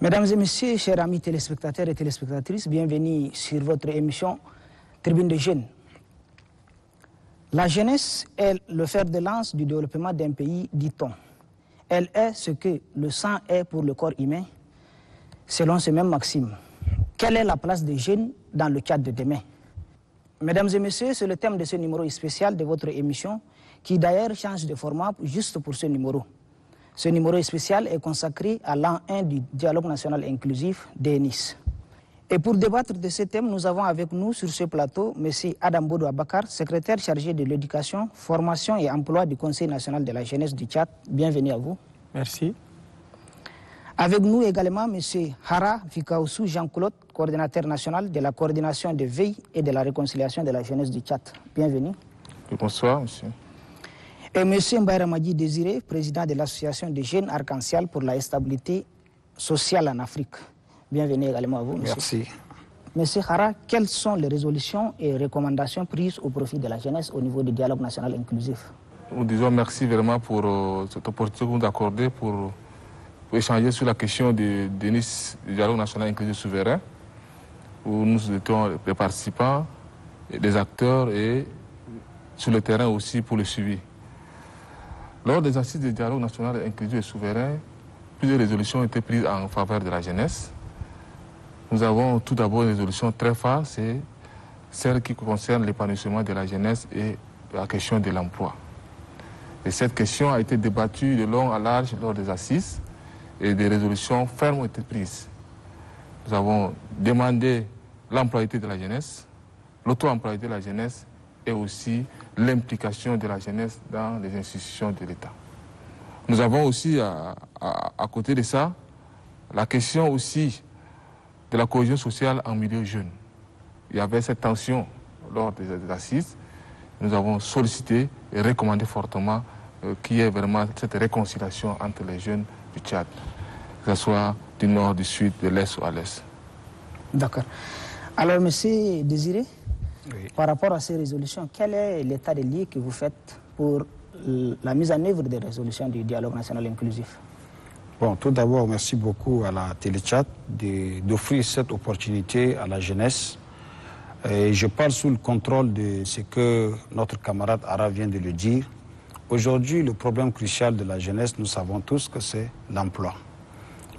Mesdames et messieurs, chers amis téléspectateurs et téléspectatrices, bienvenue sur votre émission Tribune des Jeunes. La jeunesse est le fer de lance du développement d'un pays, dit-on. Elle est ce que le sang est pour le corps humain, selon ces mêmes maximes. Quelle est la place des jeunes dans le Tchad de demain? Mesdames et messieurs, c'est le thème de ce numéro spécial de votre émission, qui d'ailleurs change de format juste pour ce numéro. Ce numéro spécial est consacré à l'an 1 du dialogue national inclusif d'ENIS. Et pour débattre de ce thème, nous avons avec nous sur ce plateau M. Adam Bodo Abakar, secrétaire chargé de l'éducation, formation et emploi du Conseil national de la jeunesse du Tchad. Bienvenue à vous. Merci. Avec nous également M. Hara Fikaoussou Jean-Claude, coordinateur national de la coordination de veille et de la réconciliation de la jeunesse du Tchad. Bienvenue. Bonsoir, monsieur. Et M. Mbaye Désiré, président de l'association des jeunes Arc-en-Ciel pour la stabilité sociale en Afrique. Bienvenue également à vous, monsieur. Merci. Monsieur Hara, quelles sont les résolutions et recommandations prises au profit de la jeunesse au niveau du dialogue national inclusif? Nous disons merci vraiment pour cette opportunité que vous nous accordez pour échanger sur la question du dialogue national inclusif souverain, où nous étions les participants, des acteurs et sur le terrain aussi pour le suivi. Lors des assises du dialogue national inclusif et souverain, plusieurs résolutions ont été prises en faveur de la jeunesse. Nous avons tout d'abord une résolution très phare, c'est celle qui concerne l'épanouissement de la jeunesse et la question de l'emploi. Et cette question a été débattue de long à large lors des assises et des résolutions fermes ont été prises. Nous avons demandé l'employabilité de la jeunesse, l'auto-employabilité de la jeunesse et aussi l'implication de la jeunesse dans les institutions de l'État. Nous avons aussi, à côté de ça, la question aussi de la cohésion sociale en milieu jeune. Il y avait cette tension lors des assises. Nous avons sollicité et recommandé fortement qu'il y ait vraiment cette réconciliation entre les jeunes du Tchad, que ce soit du nord, du sud, de l'est ou à l'est. D'accord. Alors, monsieur Désiré, oui. Par rapport à ces résolutions, quel est l'état des lieux que vous faites pour la mise en œuvre des résolutions du dialogue national inclusif? Bon, tout d'abord, merci beaucoup à la Télé-Tchad d'offrir cette opportunité à la jeunesse. Et je parle sous le contrôle de ce que notre camarade Ara vient de le dire. Aujourd'hui, le problème crucial de la jeunesse, nous savons tous que c'est l'emploi.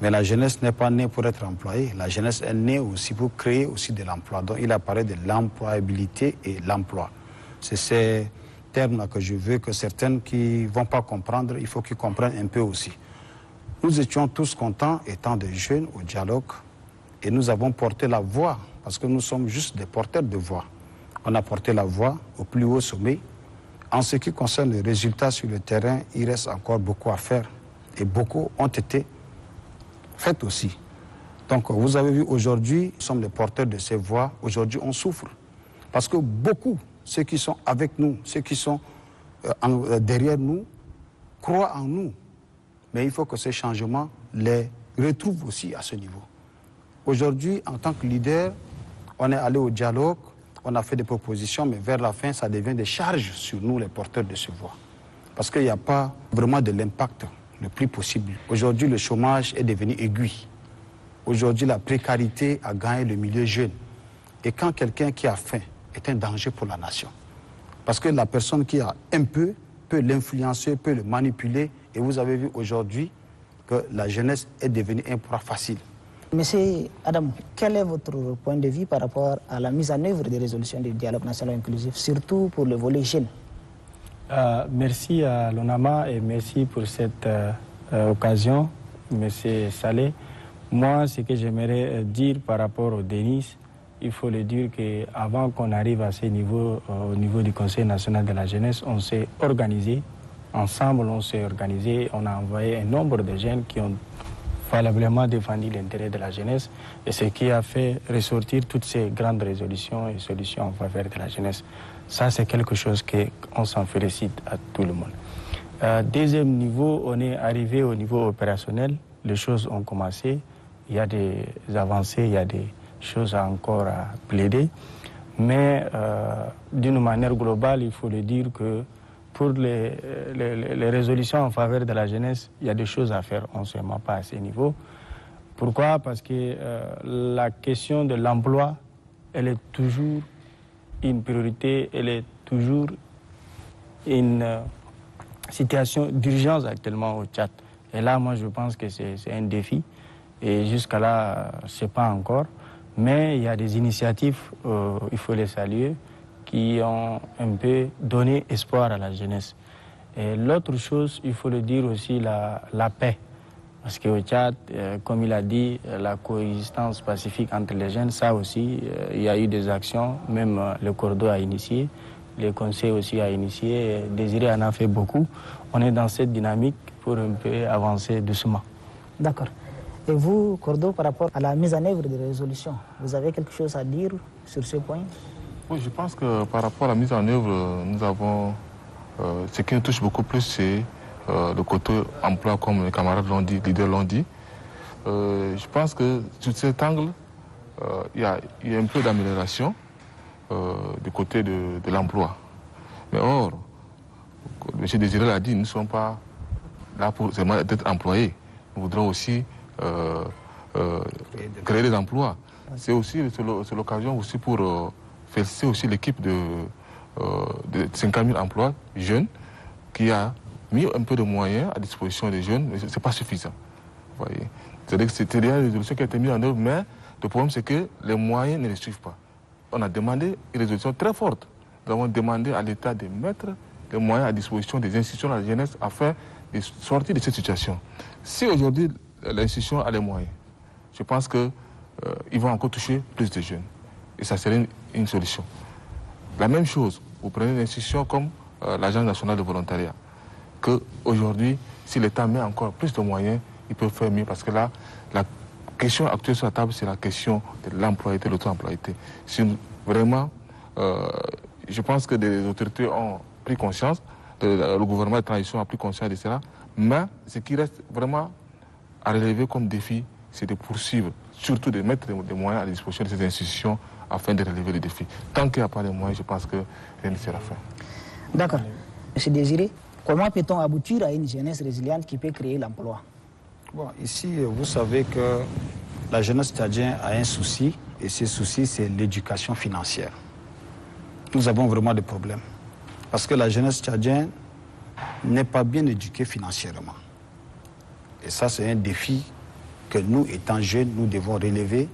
Mais la jeunesse n'est pas née pour être employée. La jeunesse est née aussi pour créer aussi de l'emploi. Donc il apparaît de l'employabilité et l'emploi. C'est ces termes-là que je veux que certaines qui ne vont pas comprendre, il faut qu'ils comprennent un peu aussi. Nous étions tous contents, étant des jeunes, au dialogue, et nous avons porté la voix, parce que nous sommes juste des porteurs de voix. On a porté la voix au plus haut sommet. En ce qui concerne les résultats sur le terrain, il reste encore beaucoup à faire, et beaucoup ont été faits aussi. Donc vous avez vu aujourd'hui, nous sommes les porteurs de ces voix. Aujourd'hui, on souffre. Parce que beaucoup, ceux qui sont avec nous, ceux qui sont derrière nous, croient en nous. Mais il faut que ces changements les retrouvent aussi à ce niveau. Aujourd'hui, en tant que leader, on est allé au dialogue, on a fait des propositions, mais vers la fin, ça devient des charges sur nous, les porteurs de ces voix. Parce qu'il n'y a pas vraiment de l'impact le plus possible. Aujourd'hui, le chômage est devenu aigu. Aujourd'hui, la précarité a gagné le milieu jeune. Et quand quelqu'un qui a faim est un danger pour la nation. Parce que la personne qui a un peu peut l'influencer, peut le manipuler. Et vous avez vu aujourd'hui que la jeunesse est devenue un proie facile. Monsieur Adam, quel est votre point de vue par rapport à la mise en œuvre des résolutions du dialogue national inclusif, surtout pour le volet jeune? Merci à l'ONAMA et merci pour cette occasion, monsieur Saleh. Moi, ce que j'aimerais dire par rapport au DENIS, il faut le dire qu'avant qu'on arrive à ce niveau, au niveau du Conseil national de la jeunesse, on s'est organisé. Ensemble, on s'est organisé, on a envoyé un nombre de jeunes qui ont valablement défendu l'intérêt de la jeunesse et ce qui a fait ressortir toutes ces grandes résolutions et solutions en faveur de la jeunesse. Ça, c'est quelque chose qu'on s'en félicite à tout le monde. Deuxième niveau, on est arrivé au niveau opérationnel. Les choses ont commencé. Il y a des avancées, il y a des choses encore à plaider. Mais d'une manière globale, il faut le dire que pour les résolutions en faveur de la jeunesse, il y a des choses à faire, on ne se ment pas à ce niveau. Pourquoi? Parce que la question de l'emploi, elle est toujours une priorité, elle est toujours une situation d'urgence actuellement au Tchad. Et là, moi, je pense que c'est un défi. Et jusqu'à là, je ne sais pas encore. Mais il y a des initiatives, il faut les saluer, qui ont un peu donné espoir à la jeunesse. Et l'autre chose, il faut le dire aussi, la paix. Parce qu'au Tchad, comme il a dit, la coexistence pacifique entre les jeunes, ça aussi, il y a eu des actions, même le Cordo a initié, le Conseil aussi a initié, Désiré en a fait beaucoup. On est dans cette dynamique pour un peu avancer doucement. D'accord. Et vous, Cordo, par rapport à la mise en œuvre des résolutions, vous avez quelque chose à dire sur ce point? Oui, je pense que par rapport à la mise en œuvre, nous avons... ce qui nous touche beaucoup plus, c'est le côté emploi, comme les camarades l'ont dit, les leaders l'ont dit. Je pense que sur cet angle, il y a un peu d'amélioration du côté de l'emploi. Mais or, M. Désiré l'a dit, nous ne sommes pas là pour seulement être employés. Nous voudrons aussi créer des emplois. C'est l'occasion aussi pour féliciter aussi l'équipe de 50 000 emplois jeunes qui a mis un peu de moyens à disposition des jeunes, mais ce n'est pas suffisant. C'est-à-dire que c'était une résolution qui a été mise en œuvre, mais le problème c'est que les moyens ne les suivent pas. On a demandé une résolution très forte. Nous avons demandé à l'État de mettre les moyens à disposition des institutions de la jeunesse afin de sortir de cette situation. Si aujourd'hui l'institution a les moyens, je pense qu'ils vont encore toucher plus de jeunes. Et ça serait une solution. La même chose, vous prenez une institution comme l'Agence nationale de volontariat, qu'aujourd'hui, si l'État met encore plus de moyens, il peut faire mieux, parce que là, la question actuelle sur la table, c'est la question de l'employabilité, de l'auto-employabilité. Si vraiment, je pense que les autorités ont pris conscience, le gouvernement de transition a pris conscience de cela, mais ce qui reste vraiment à relever comme défi, c'est de poursuivre, surtout de mettre des moyens à disposition de ces institutions afin de relever les défis. Tant qu'il n'y a pas de moyens, je pense que rien ne sera fait. D'accord. Monsieur Désiré, comment peut-on aboutir à une jeunesse résiliente qui peut créer l'emploi? Bon, ici, vous savez que la jeunesse tchadienne a un souci, et ce souci, c'est l'éducation financière. Nous avons vraiment des problèmes. Parce que la jeunesse tchadienne n'est pas bien éduquée financièrement. Et ça, c'est un défi que nous, étant jeunes, nous devons relever.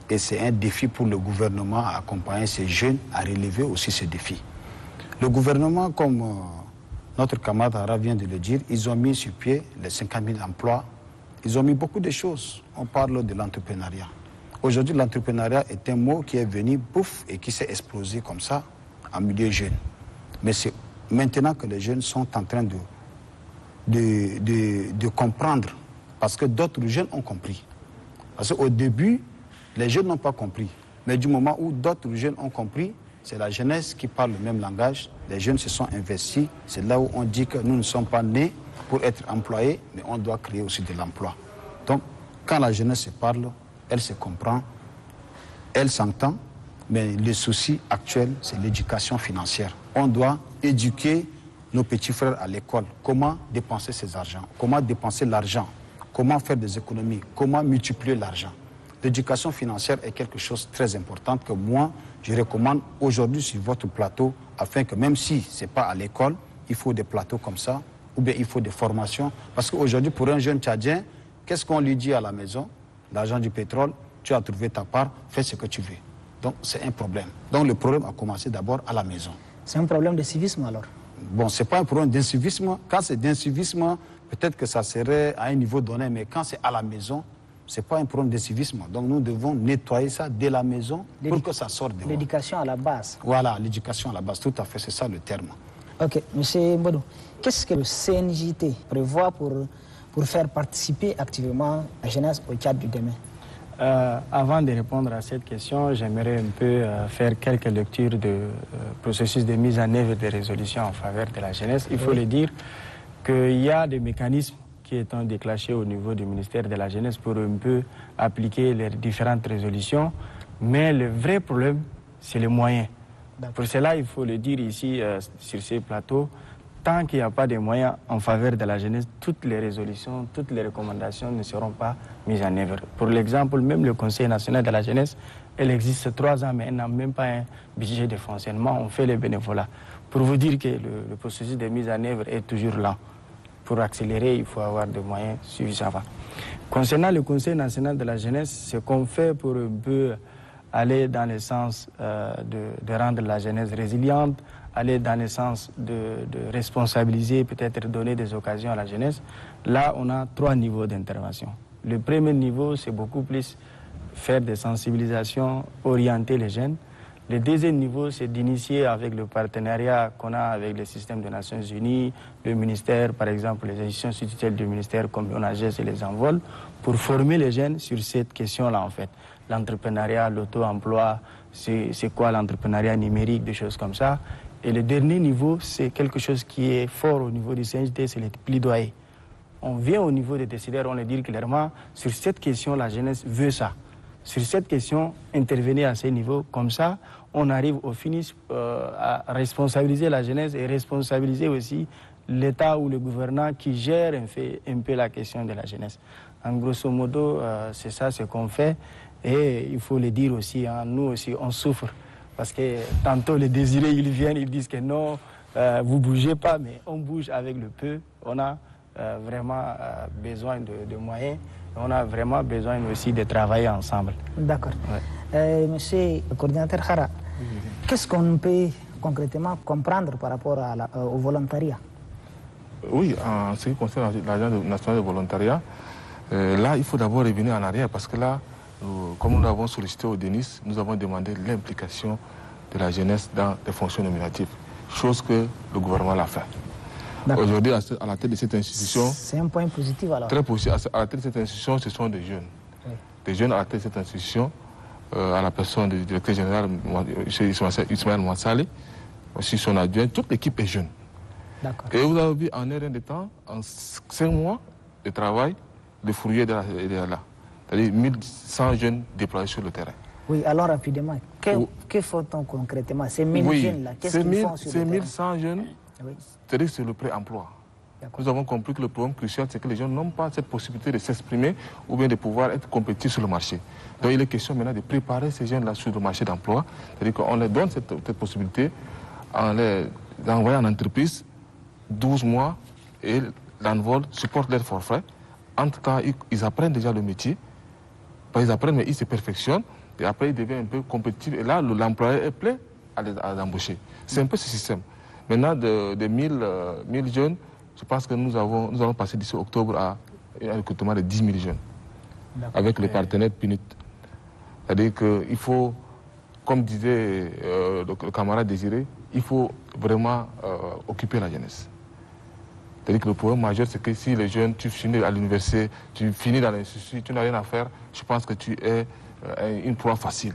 Et c'est un défi pour le gouvernement à accompagner ces jeunes à relever aussi ce défi. Le gouvernement, comme notre camarade Ara vient de le dire, ils ont mis sur pied les 50 000 emplois. Ils ont mis beaucoup de choses. On parle de l'entrepreneuriat. Aujourd'hui, l'entrepreneuriat est un mot qui est venu, pouf, et qui s'est explosé comme ça en milieu jeune. Mais c'est maintenant que les jeunes sont en train de comprendre, parce que d'autres jeunes ont compris. Parce qu'au début, les jeunes n'ont pas compris. Mais du moment où d'autres jeunes ont compris, c'est la jeunesse qui parle le même langage. Les jeunes se sont investis. C'est là où on dit que nous ne sommes pas nés pour être employés, mais on doit créer aussi de l'emploi. Donc, quand la jeunesse se parle, elle se comprend, elle s'entend, mais le souci actuel, c'est l'éducation financière. On doit éduquer nos petits frères à l'école. Comment dépenser ces argents? Comment dépenser l'argent? Comment faire des économies? Comment multiplier l'argent? L'éducation financière est quelque chose de très important que moi, je recommande aujourd'hui sur votre plateau, afin que même si ce n'est pas à l'école, il faut des plateaux comme ça, ou bien il faut des formations. Parce qu'aujourd'hui, pour un jeune Tchadien, qu'est-ce qu'on lui dit à la maison? L'argent du pétrole, tu as trouvé ta part, fais ce que tu veux. Donc c'est un problème. Donc le problème a commencé d'abord à la maison. C'est un problème de civisme alors? Bon, ce n'est pas un problème d'incivisme. Quand c'est d'incivisme, peut-être que ça serait à un niveau donné, mais quand c'est à la maison, ce n'est pas un problème de civisme. Donc nous devons nettoyer ça dès la maison pour que ça sorte de l'éducation à la base. Voilà, l'éducation à la base, tout à fait, c'est ça le terme. Ok, M. Mbodou, qu'est-ce que le CNJT prévoit pour faire participer activement la jeunesse au Tchad du demain? Avant de répondre à cette question, j'aimerais un peu faire quelques lectures de processus de mise en œuvre des résolutions en faveur de la jeunesse. Il faut le dire qu'il y a des mécanismes qui sont déclenchés au niveau du ministère de la Jeunesse pour un peu appliquer les différentes résolutions. Mais le vrai problème, c'est les moyens. Pour cela, il faut le dire ici, sur ces plateaux, tant qu'il n'y a pas de moyens en faveur de la jeunesse, toutes les résolutions, toutes les recommandations ne seront pas mises en œuvre. Pour l'exemple, même le Conseil national de la jeunesse, elle existe 3 ans, mais elle n'a même pas un budget de fonctionnement. On fait les bénévolats. Pour vous dire que le processus de mise en œuvre est toujours lent. Pour accélérer, il faut avoir des moyens suffisants. Concernant le Conseil national de la jeunesse, ce qu'on fait pour un peu aller dans le sens de rendre la jeunesse résiliente, aller dans le sens de responsabiliser, peut-être donner des occasions à la jeunesse. Là, on a 3 niveaux d'intervention. Le premier niveau, c'est beaucoup plus faire des sensibilisations, orienter les jeunes. Le deuxième niveau, c'est d'initier avec le partenariat qu'on a avec le système des Nations Unies, le ministère, par exemple, les institutions institutionnelles du ministère comme l'ONAGES et les envols, pour former les jeunes sur cette question-là, en fait. L'entrepreneuriat, l'auto-emploi, c'est quoi l'entrepreneuriat numérique, des choses comme ça. Et le dernier niveau, c'est quelque chose qui est fort au niveau du CNJT, c'est le plaidoyer. On vient au niveau des décideurs, on leur dit clairement, sur cette question, la jeunesse veut ça. Sur cette question, intervenir à ce niveau, comme ça, on arrive au finish à responsabiliser la jeunesse et responsabiliser aussi l'État ou le gouvernement qui gère un peu la question de la jeunesse. En grosso modo, c'est ça ce qu'on fait. Et il faut le dire aussi, hein, nous aussi, on souffre. Parce que tantôt les désirés, ils viennent, ils disent que non, vous ne bougez pas, mais on bouge avec le peu. On a vraiment besoin de moyens. On a vraiment besoin aussi de travailler ensemble. D'accord. Ouais. Monsieur le coordinateur Khara, qu'est-ce qu'on peut concrètement comprendre par rapport au volontariat? Oui, en ce qui concerne l'Agence nationale de volontariat, là, il faut d'abord revenir en arrière parce que là, comme nous l'avons sollicité au DENIS, nous avons demandé l'implication de la jeunesse dans les fonctions nominatives, chose que le gouvernement l'a fait. Aujourd'hui, à la tête de cette institution... C'est un point positif alors. Très positif. À la tête de cette institution, ce sont des jeunes. Oui. Des jeunes à la tête de cette institution, à la personne du directeur général, Ismaël Mouassali, aussi son adjoint, toute l'équipe est jeune. Et vous avez vu en un rien de temps, en 5 mois de travail, le fourrier est là. C'est-à-dire 1100 jeunes déployés sur le terrain. Oui, alors rapidement, que faut-on concrètement? Ces 1000 jeunes-là, qu'est-ce qu'ils font sur le terrain? Ces 1100 jeunes, c'est-à-dire que c'est le pré-emploi. Nous avons compris que le problème crucial, c'est que les gens n'ont pas cette possibilité de s'exprimer ou bien de pouvoir être compétitifs sur le marché. Donc il est question maintenant de préparer ces jeunes-là sur le marché d'emploi. C'est-à-dire qu'on leur donne cette possibilité en les envoyant en entreprise 12 mois et l'envol supporte leur forfait. Entre-temps, ils apprennent déjà le métier. Ils apprennent, mais ils se perfectionnent. Et après, ils deviennent un peu compétitifs. Et là, l'employeur est prêt à les embaucher. C'est un peu ce système. Maintenant, de 1000 jeunes, je pense que nous allons passer d'ici octobre à un recrutement de 10 000 jeunes. Avec les partenaires PNUD. C'est-à-dire qu'il faut, comme disait le camarade Désiré, il faut vraiment occuper la jeunesse. C'est-à-dire que le problème majeur, c'est que si les jeunes, tu finis à l'université, tu finis dans l'institut, tu n'as rien à faire, je pense que tu es une proie facile.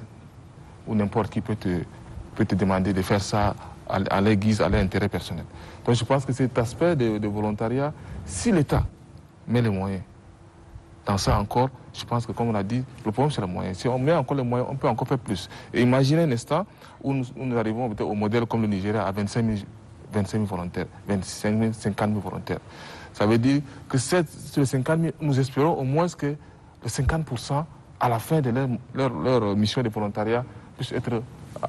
Ou n'importe qui peut te demander de faire ça à leur guise, à leur intérêt personnel. Donc je pense que cet aspect de volontariat, si l'État met les moyens, dans ça encore, je pense que comme on a dit, le problème c'est les moyens. Si on met encore les moyens, on peut encore faire plus. Et imaginez un instant où nous arrivons au modèle comme le Nigeria à 25 000 volontaires, 25 000, 50 000 volontaires. Ça veut dire que sur les 50 000, nous espérons au moins que les 50% à la fin de leur mission de volontariat puissent être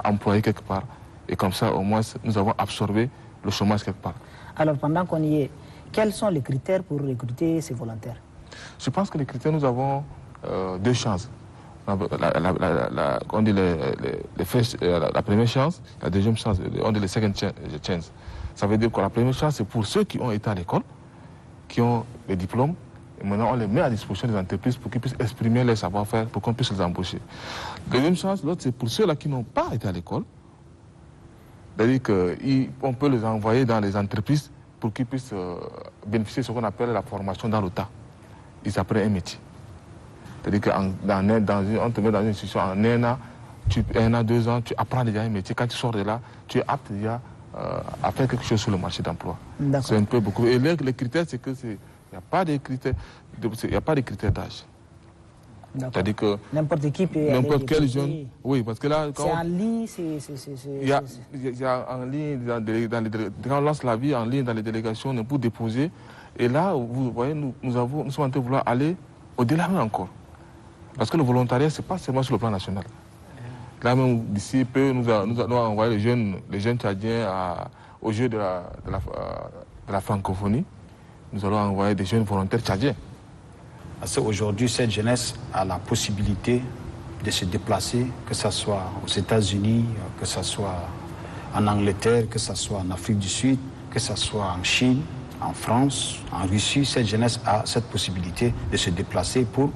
employés quelque part. Et comme ça, au moins, nous avons absorbé le chômage quelque part. Alors, pendant qu'on y est, quels sont les critères pour recruter ces volontaires? Je pense que les critères, nous avons 2 chances. On dit la première chance, la deuxième chance, on dit la second chance. Ça veut dire que la première chance, c'est pour ceux qui ont été à l'école, qui ont les diplômes, et maintenant on les met à disposition des entreprises pour qu'ils puissent exprimer leur savoir-faire, pour qu'on puisse les embaucher. La deuxième chance, l'autre, c'est pour ceux-là qui n'ont pas été à l'école. C'est-à-dire qu'on peut les envoyer dans les entreprises pour qu'ils puissent bénéficier de ce qu'on appelle la formation dans le tas. Ils apprennent un métier. C'est-à-dire qu'on te met dans une institution en 1 an, 1 an, 2 ans, tu apprends déjà un métier. Quand tu sors de là, tu es apte déjà à faire quelque chose sur le marché d'emploi. C'est un peu beaucoup. Et les critères, c'est que il n'y a pas de critères d'âge. C'est-à-dire que n'importe qui peut n'importe quel jeune, oui, parce que là, c'est en ligne, il y a en ligne, quand on lance la vie en ligne dans les délégations, on est pour déposer. Et là, vous voyez, nous sommes en train de vouloir aller au-delà même encore. Parce que le volontariat, ce n'est pas seulement sur le plan national. Là même, d'ici peu, nous allons envoyer les jeunes Tchadiens au jeu de la francophonie. Nous allons envoyer des jeunes volontaires tchadiens. Parce qu'aujourd'hui, cette jeunesse a la possibilité de se déplacer, que ce soit aux États-Unis, que ce soit en Angleterre, que ce soit en Afrique du Sud, que ce soit en Chine, en France, en Russie. Cette jeunesse a cette possibilité de se déplacer pour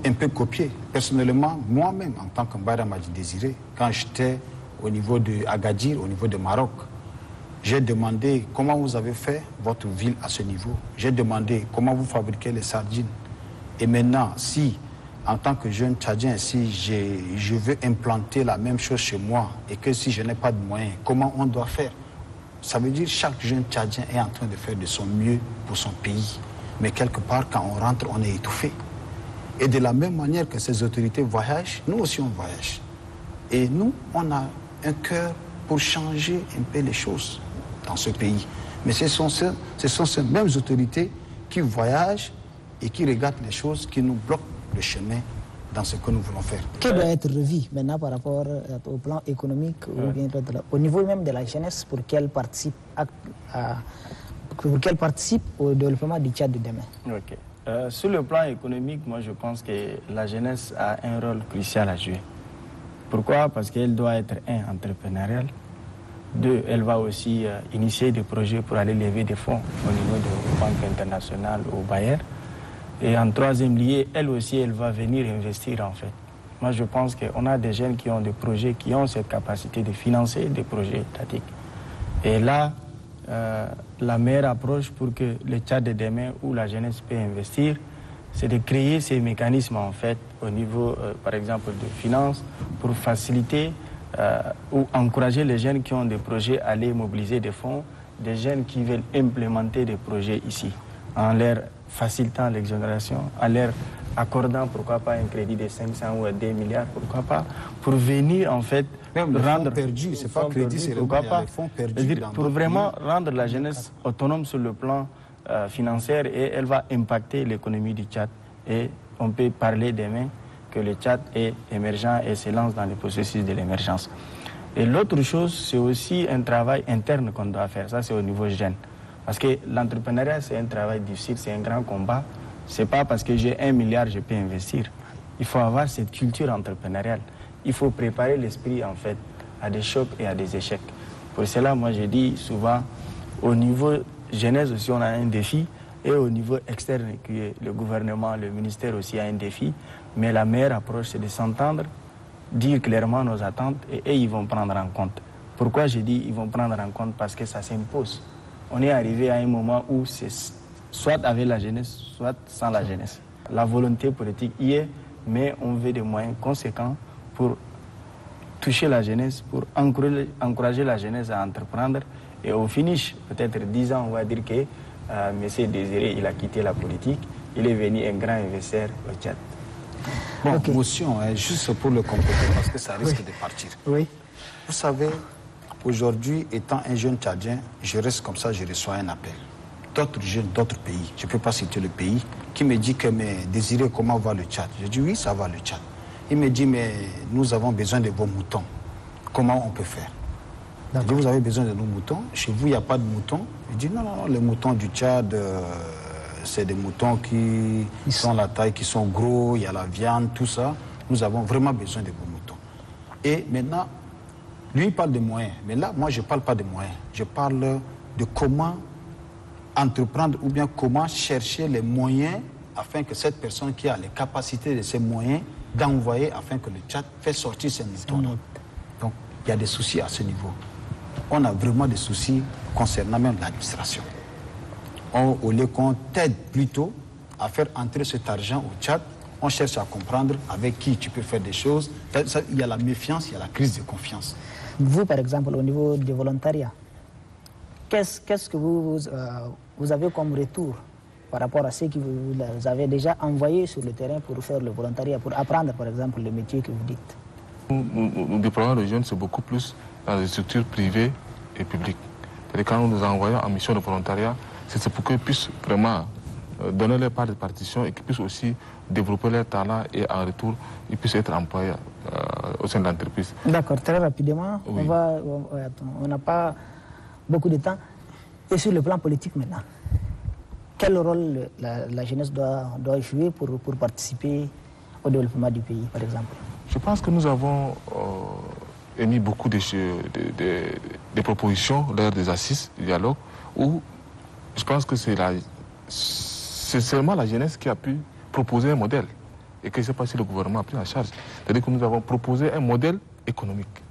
un peu copier. Personnellement, moi-même, en tant que Mbara Madi Désiré, quand j'étais au niveau de Agadir, au niveau de Maroc, j'ai demandé comment vous avez fait votre ville à ce niveau. J'ai demandé comment vous fabriquez les sardines. Et maintenant, si, en tant que jeune Tchadien, si je veux implanter la même chose chez moi et que si je n'ai pas de moyens, comment on doit faire? Ça veut dire que chaque jeune Tchadien est en train de faire de son mieux pour son pays. Mais quelque part, quand on rentre, on est étouffé. Et de la même manière que ces autorités voyagent, nous aussi on voyage. Et nous, on a un cœur pour changer un peu les choses dans ce pays. Mais ce sont ces mêmes autorités qui voyagent et qui regardent les choses, qui nous bloquent le chemin dans ce que nous voulons faire. Que doit être revu maintenant par rapport au plan économique ou bien au niveau même de la jeunesse pour qu'elle participe, au développement du Tchad de demain? Okay. Sur le plan économique, moi je pense que la jeunesse a un rôle crucial à jouer. Pourquoi? Parce qu'elle doit être entrepreneuriale. 2, elle va aussi initier des projets pour aller lever des fonds au niveau de la Banque internationale ou Bayer. Et en 3e lieu, elle aussi, elle va venir investir en fait. Moi, je pense qu'on a des jeunes qui ont des projets, qui ont cette capacité de financer des projets étatiques. Et là, la meilleure approche pour que le Tchad de demain où la jeunesse peut investir, c'est de créer ces mécanismes en fait au niveau, par exemple, de finances pour faciliter ou encourager les jeunes qui ont des projets à aller mobiliser des fonds, des jeunes qui veulent implémenter des projets ici, en leur facilitant l'exonération, en leur accordant, pourquoi pas, un crédit de 500 ou 2 milliards, pourquoi pas, pour venir en fait même rendre... perdu, c'est pas crédit, c'est pourquoi pas, fonds perdus pour vraiment rendre la jeunesse autonome sur le plan financier et elle va impacter l'économie du Tchad. Et on peut parler demain que le Tchad est émergent et se lance dans le processus de l'émergence. Et l'autre chose, c'est aussi un travail interne qu'on doit faire. Ça, c'est au niveau jeune. Parce que l'entrepreneuriat, c'est un travail difficile, c'est un grand combat. C'est pas parce que j'ai 1 milliard que je peux investir. Il faut avoir cette culture entrepreneuriale. Il faut préparer l'esprit, en fait, à des chocs et à des échecs. Pour cela, moi, je dis souvent, au niveau jeunesse aussi, on a un défi. Et au niveau externe, qui est le gouvernement, le ministère aussi a un défi. Mais la meilleure approche, c'est de s'entendre, dire clairement nos attentes et ils vont prendre en compte. Pourquoi je dis ils vont prendre en compte? Parce que ça s'impose. On est arrivé à un moment où c'est soit avec la jeunesse, soit sans la jeunesse. La volonté politique y est, mais on veut des moyens conséquents pour toucher la jeunesse, pour encourager la jeunesse à entreprendre. Et au finish, peut-être 10 ans, on va dire que M. Désiré, il a quitté la politique, il est venu un grand investisseur au Tchad. Bon, motion, juste pour le compléter, parce que ça risque de partir. Oui. Vous savez, aujourd'hui, étant un jeune Tchadien, je reste comme ça, je reçois un appel. D'autres jeunes, d'autres pays, je ne peux pas citer le pays, qui me dit que, mais Désiré, comment va le Tchad? Je dis oui, ça va le Tchad. Il me dit, mais nous avons besoin de vos moutons. Comment on peut faire? Je dis, vous avez besoin de nos moutons? Chez vous, il n'y a pas de moutons? Il dit, non, les moutons du Tchad, c'est des moutons qui sont la taille, qui sont gros, il y a la viande, tout ça. Nous avons vraiment besoin de vos moutons. Et maintenant, lui, il parle de moyens. Mais là, moi, je ne parle pas de moyens. Je parle de comment entreprendre ou bien comment chercher les moyens afin que cette personne qui a les capacités de ces moyens d'envoyer afin que le Tchad fasse sortir ces moutons. Donc, il y a des soucis à ce niveau. On a vraiment des soucis concernant même l'administration. Au lieu qu'on t'aide plutôt à faire entrer cet argent au Tchad, on cherche à comprendre avec qui tu peux faire des choses. Il y a la méfiance, il y a la crise de confiance. Vous, par exemple, au niveau du volontariat, qu'est-ce que vous avez comme retour par rapport à ce que vous avez déjà envoyé sur le terrain pour faire le volontariat, pour apprendre par exemple le métier que vous dites? Nous déployons les jeunes, c'est beaucoup plus dans les structures privées et publiques. C'est-à-dire quand nous les envoyons en mission de volontariat, c'est pour qu'ils puissent vraiment donner leur part de partition et qu'ils puissent aussi développer leur talent et en retour, ils puissent être employés au sein de l'entreprise. D'accord, très rapidement, Oui. on n'a pas beaucoup de temps. Et sur le plan politique maintenant, quel rôle la jeunesse doit jouer pour participer au développement du pays, par exemple? Je pense que nous avons émis beaucoup de propositions lors des assises du dialogue où je pense que c'est seulement la jeunesse qui a pu proposer un modèle et que je ne sais pas si le gouvernement a pris en charge. C'est-à-dire que nous avons proposé un modèle économique.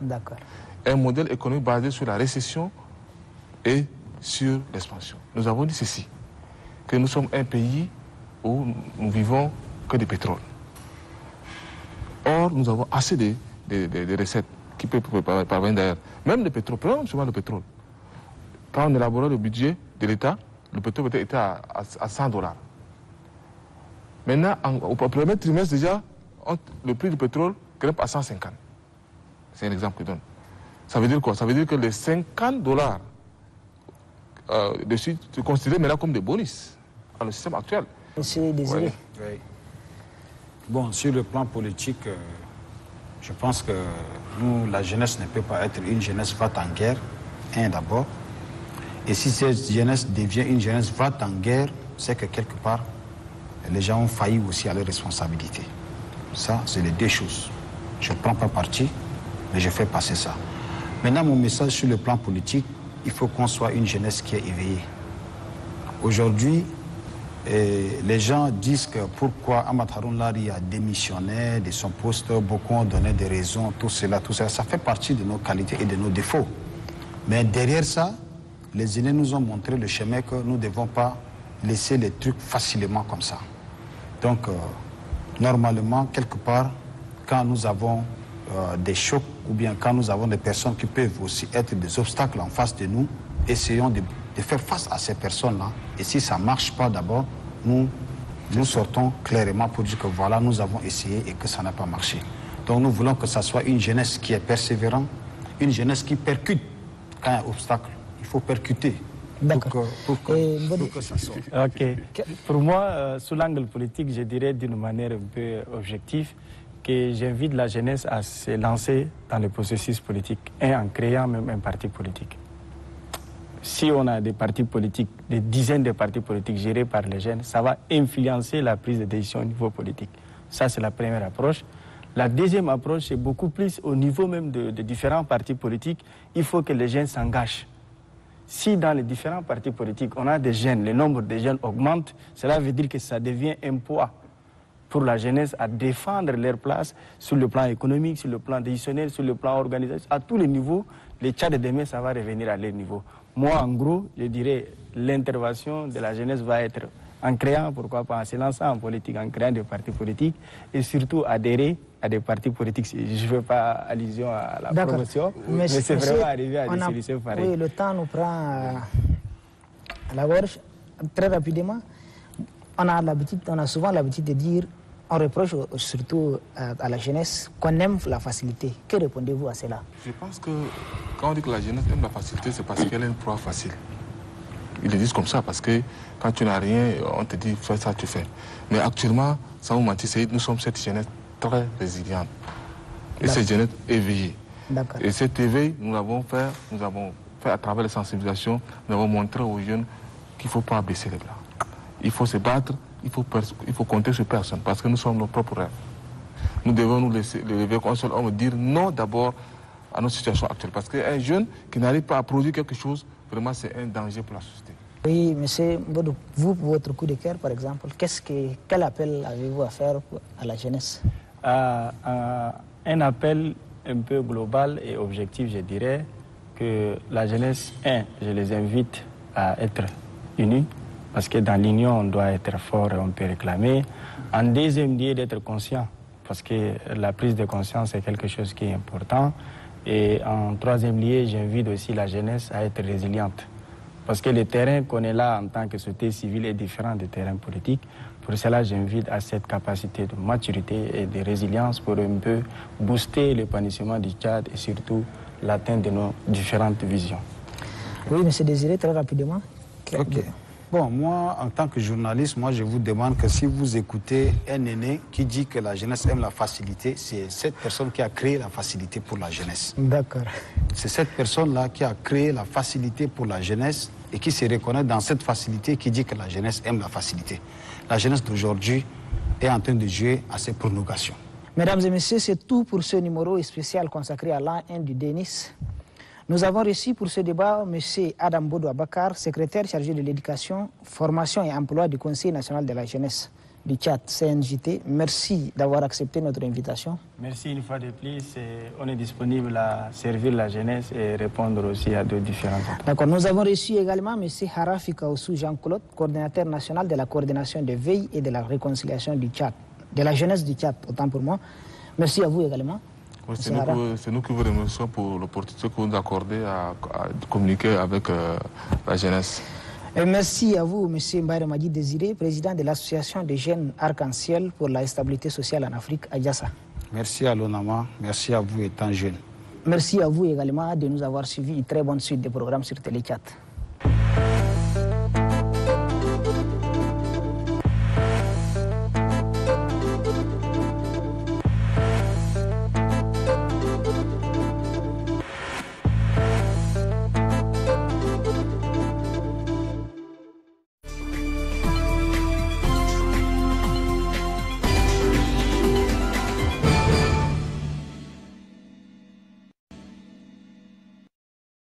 D'accord. Un modèle économique basé sur la récession et sur l'expansion. Nous avons dit ceci, que nous sommes un pays où nous vivons que du pétrole. Or, nous avons assez de recettes qui peuvent parvenir d'ailleurs. Même le pétrole, prenons souvent le pétrole. Quand on élaborait le budget de l'État, le pétrole était à $100. Maintenant, au premier trimestre déjà, le prix du pétrole grimpe à 150. C'est un exemple que je donne. Ça veut dire quoi? Ça veut dire que les $50 dessus sont considérés maintenant comme des bonus dans le système actuel. Monsieur Désiré. Oui. Bon, sur le plan politique, je pense que nous, la jeunesse ne peut pas être une jeunesse va en guerre, d'abord. Et si cette jeunesse devient une jeunesse va en guerre, c'est que quelque part, les gens ont failli aussi à leurs responsabilités. Ça, c'est les deux choses. Je ne prends pas parti, mais je fais passer ça. Maintenant, mon message sur le plan politique, il faut qu'on soit une jeunesse qui est éveillée. Aujourd'hui, les gens disent que pourquoi Amat Haroun Lari a démissionné de son poste, beaucoup ont donné des raisons, tout cela, ça fait partie de nos qualités et de nos défauts. Mais derrière ça, les aînés nous ont montré le chemin que nous ne devons pas laisser les trucs facilement comme ça. Donc, normalement, quelque part, quand nous avons des chocs ou bien quand nous avons des personnes qui peuvent aussi être des obstacles en face de nous, essayons de faire face à ces personnes-là. Et si ça ne marche pas d'abord, nous sortons clairement pour dire que voilà, nous avons essayé et que ça n'a pas marché. Donc nous voulons que ça soit une jeunesse qui est persévérante, une jeunesse qui percute quand il y a un obstacle. Il faut percuter. D'accord. Pour que ça sorte. Ok. Pour moi, sous l'angle politique, je dirais d'une manière un peu objective que j'invite la jeunesse à se lancer dans le processus politique et en créant même un parti politique. Si on a des partis politiques, des dizaines de partis politiques gérés par les jeunes, ça va influencer la prise de décision au niveau politique. Ça, c'est la première approche. La deuxième approche, c'est beaucoup plus au niveau même de différents partis politiques. Il faut que les jeunes s'engagent. Si dans les différents partis politiques, on a des jeunes, le nombre de jeunes augmente, cela veut dire que ça devient un poids pour la jeunesse à défendre leur place sur le plan économique, sur le plan décisionnel, sur le plan organisationnel, à tous les niveaux. Les Tchad de demain, ça va revenir à leur niveau. Moi, en gros, je dirais l'intervention de la jeunesse va être en créant, pourquoi pas, en se lançant en politique, en créant des partis politiques et surtout adhérer à des partis politiques. Je ne fais pas allusion à la promotion, mais c'est vraiment arriver à des solutions pareilles. Oui, le temps nous prend à la gorge. Très rapidement, on a souvent l'habitude de dire, on reproche surtout à la jeunesse qu'on aime la facilité. Que répondez-vous à cela? Je pense que quand on dit que la jeunesse aime la facilité, c'est parce qu'elle a une proie facile. Ils le disent comme ça parce que quand tu n'as rien, on te dit fais ça, tu fais. Mais actuellement, sans vous mentir, nous sommes cette jeunesse très résiliente. Et cette jeunesse éveillée. Et cet éveil, nous l'avons fait à travers les sensibilisations, nous avons montré aux jeunes qu'il ne faut pas baisser les bras. Il faut se battre, il faut compter sur personne parce que nous sommes nos propres rêves. Nous devons nous lever comme un seul homme et dire non d'abord à notre situation actuelle. Parce qu'un jeune qui n'arrive pas à produire quelque chose, vraiment c'est un danger pour la société. Oui, monsieur Mbodou, vous, votre coup de cœur par exemple, quel appel avez-vous à faire à la jeunesse? Un appel un peu global et objectif, je dirais, que la jeunesse, je les invite à être unis, parce que dans l'union, on doit être fort et on peut réclamer. En deuxième lieu, d'être conscient, parce que la prise de conscience est quelque chose qui est important. Et en troisième lieu, j'invite aussi la jeunesse à être résiliente. Parce que le terrain qu'on est là en tant que société civile est différent du terrain politique. Pour cela, j'invite à cette capacité de maturité et de résilience pour un peu booster l'épanouissement du Tchad et surtout l'atteinte de nos différentes visions. Oui, M. Désiré, très rapidement. Ok. Bon, moi, en tant que journaliste, moi, je vous demande que si vous écoutez un aîné qui dit que la jeunesse aime la facilité, c'est cette personne qui a créé la facilité pour la jeunesse. D'accord. C'est cette personne-là qui a créé la facilité pour la jeunesse et qui se reconnaît dans cette facilité qui dit que la jeunesse aime la facilité. La jeunesse d'aujourd'hui est en train de jouer à ses prolongations. Mesdames et messieurs, c'est tout pour ce numéro spécial consacré à l'an 1 du DENIS. Nous avons reçu pour ce débat M. Adam Bodo Abakar, secrétaire chargé de l'éducation, formation et emploi du Conseil national de la jeunesse du Tchad, CNJT. Merci d'avoir accepté notre invitation. Merci une fois de plus. On est disponible à servir la jeunesse et répondre aussi à de différentes questions. D'accord. Nous avons reçu également M. Harafi Kaoussou Jean-Claude, coordinateur national de la coordination de veille et de la réconciliation du Tchad, de la jeunesse du Tchad, autant pour moi. Merci à vous également. Oui, c'est nous qui vous remercions pour l'opportunité que vous nous accordez à communiquer avec la jeunesse. Et merci à vous, M. Mbaye Madi Désiré, président de l'association des jeunes Arc-en-Ciel pour la stabilité sociale en Afrique, Adjassa. Merci à l'ONAMA, merci à vous étant jeune. Merci à vous également de nous avoir suivis. Une très bonne suite des programmes sur Téléchat.